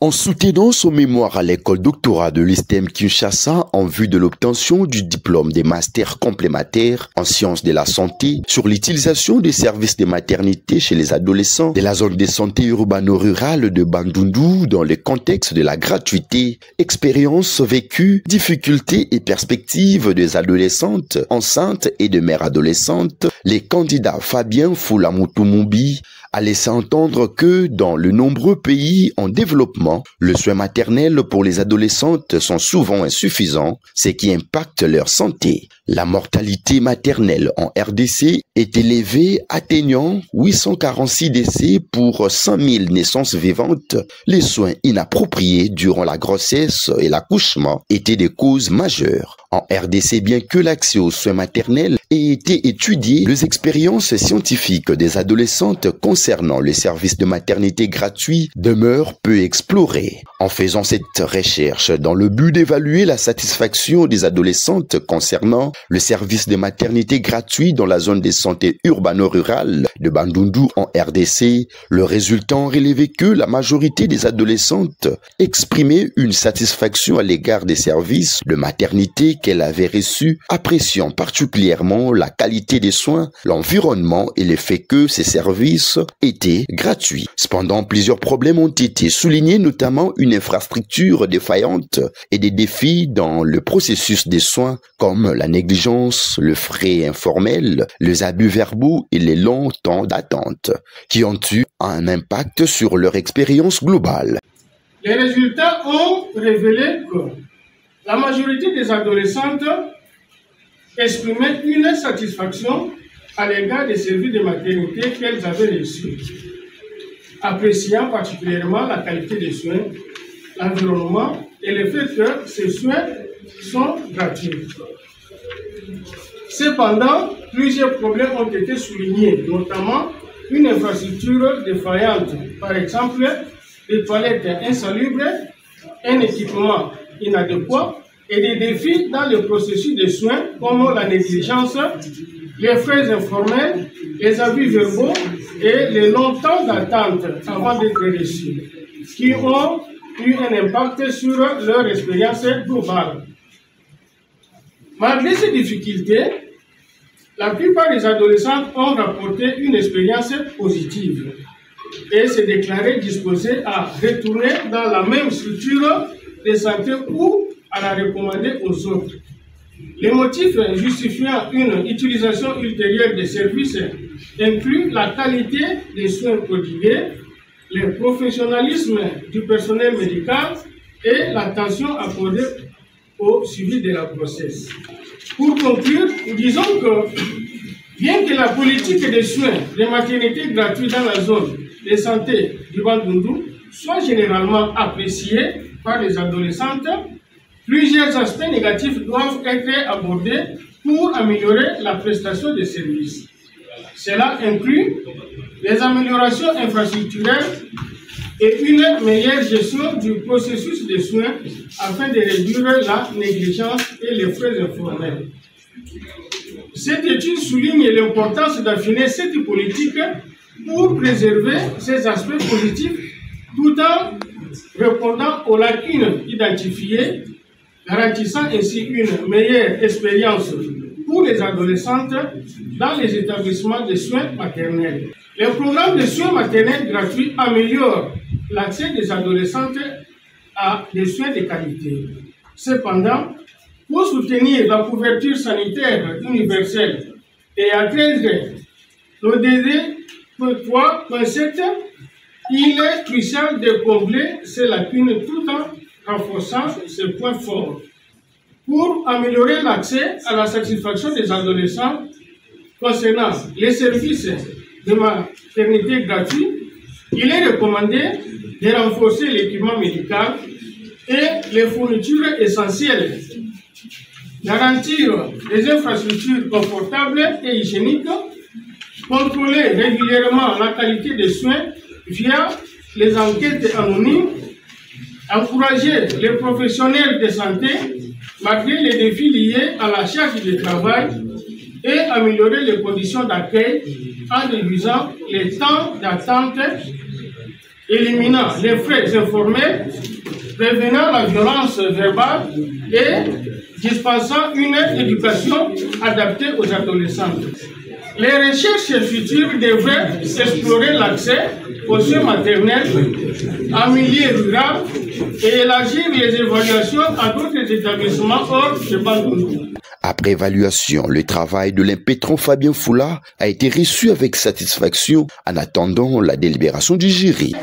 En soutenant son mémoire à l'école doctorat de l'ISTEM Kinshasa en vue de l'obtention du diplôme des masters complémentaires en sciences de la santé sur l'utilisation des services de maternité chez les adolescents de la zone de santé urbano-rurale de Bandundu dans le contexte de la gratuité, expérience vécue, difficultés et perspectives des adolescentes enceintes et de mères adolescentes, les candidats Fabien Fulamutumumbi a laissé entendre que dans de nombreux pays en développement, le soin maternel pour les adolescentes sont souvent insuffisants, ce qui impacte leur santé. La mortalité maternelle en RDC est élevée, atteignant 846 décès pour 100 000 naissances vivantes. Les soins inappropriés durant la grossesse et l'accouchement étaient des causes majeures. En RDC, bien que l'accès aux soins maternels ait été étudié, les expériences scientifiques des adolescentes concernant les services de maternité gratuits demeurent peu explorées. En faisant cette recherche dans le but d'évaluer la satisfaction des adolescentes concernant le service de maternité gratuit dans la zone de santé urbano-rurale de Bandundu en RDC, le résultat a révélé que la majorité des adolescentes exprimaient une satisfaction à l'égard des services de maternité qu'elles avaient reçus, appréciant particulièrement la qualité des soins, l'environnement et le fait que ces services étaient gratuits. Cependant, plusieurs problèmes ont été soulignés, notamment une infrastructure défaillante et des défis dans le processus des soins comme la négligence, le frais informel, les abus verbaux et les longs temps d'attente qui ont eu un impact sur leur expérience globale. Les résultats ont révélé que la majorité des adolescentes exprimaient une satisfaction à l'égard des services de maternité qu'elles avaient reçus, appréciant particulièrement la qualité des soins, l'environnement et le fait que ces soins sont gratuits. Cependant, plusieurs problèmes ont été soulignés, notamment une infrastructure défaillante, par exemple des toilettes insalubres, un équipement inadéquat et des défis dans le processus de soins comme la négligence, les frais informels, les abus verbaux et les longs temps d'attente avant d'être reçus, qui ont eu un impact sur leur expérience globale. Malgré ces difficultés, la plupart des adolescents ont rapporté une expérience positive et se déclaré disposés à retourner dans la même structure de santé ou à la recommander aux autres. Les motifs justifiant une utilisation ultérieure des services incluent la qualité des soins prodigués, le professionnalisme du personnel médical et l'attention accordée au suivi de la grossesse. Pour conclure, nous disons que bien que la politique de soins de maternité gratuits dans la zone de santé du Bandundu soit généralement appréciée par les adolescentes, plusieurs aspects négatifs doivent être abordés pour améliorer la prestation des services. Cela inclut les améliorations infrastructurelles et une meilleure gestion du processus de soins afin de réduire la négligence et les frais informels. Cette étude souligne l'importance d'affiner cette politique pour préserver ces aspects positifs tout en répondant aux lacunes identifiées, garantissant ainsi une meilleure expérience pour les adolescentes dans les établissements de soins maternels. Les programmes de soins maternels gratuits améliorent l'accès des adolescentes à des soins de qualité. Cependant, pour soutenir la couverture sanitaire universelle et atteindre l'ODD 3.7, il est crucial de combler ces lacunes tout en renforçant ces points forts. Pour améliorer l'accès à la satisfaction des adolescents concernant les services de maternité gratuits, il est recommandé de renforcer l'équipement médical et les fournitures essentielles, garantir des infrastructures confortables et hygiéniques, contrôler régulièrement la qualité des soins via les enquêtes anonymes, encourager les professionnels de santé malgré les défis liés à la charge de travail et améliorer les conditions d'accueil en réduisant les temps d'attente éliminant les frais informés, prévenant la violence verbale et dispensant une éducation adaptée aux adolescents. Les recherches futures devraient explorer l'accès aux soins maternels en milieu rural et élargir les évaluations à d'autres établissements hors de Bandundu. Après évaluation, le travail de l'impétrant Fabien Foula a été reçu avec satisfaction en attendant la délibération du jury.